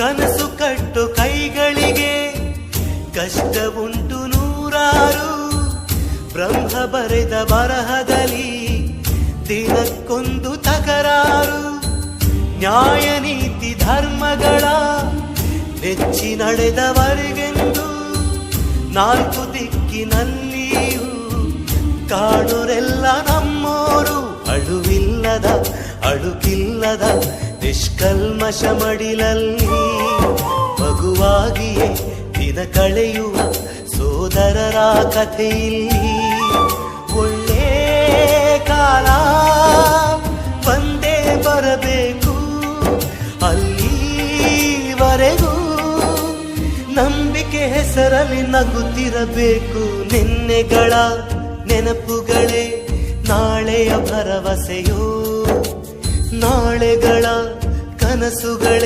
ಕನಸು ಕಟ್ಟು ಕೈಗಳಿಗೆ ಕಷ್ಟ ಉಂಟು ನೂರಾರು. ಬ್ರಹ್ಮ ಬರೆದ ಬರಹದಲ್ಲಿ ದಿನಕ್ಕೊಂದು ತಕರಾರು. ನ್ಯಾಯ ನೀತಿ ಧರ್ಮಗಳ ನೆಚ್ಚಿ ನಡೆದವರಿಗೆಂದು ನಾಲ್ಕು ದಿಕ್ಕಿನಲ್ಲಿಯೂ ಕಾಣುರೆಲ್ಲ ನಮ್ಮೋರು. ಅಳುವಿಲ್ಲದ ಅಳುಕಿಲ್ಲದ ನಿಷ್ಕಲ್ಮಶ ಮಡಿಲಲ್ಲಿ ಮಗುವಾಗಿಯೇ ದಿನ ಕಳೆಯುವ ಸೋದರರ ಕಥೆಯಲ್ಲಿ ಒಳ್ಳೆ ಕಾಲ ಬಂದೇ ಬರಬೇಕು. ಅಲ್ಲಿವರೆಗೂ ನಂಬಿಕೆ ಹೆಸರಲ್ಲಿ ನಗುತ್ತಿರಬೇಕು. ನಿನ್ನೆಗಳ ನೆನಪುಗಳೇ ನಾಳೆಯ ಭರವಸೆಯೋ, ನಾಳೆಗಳ ಕನಸುಗಳೇ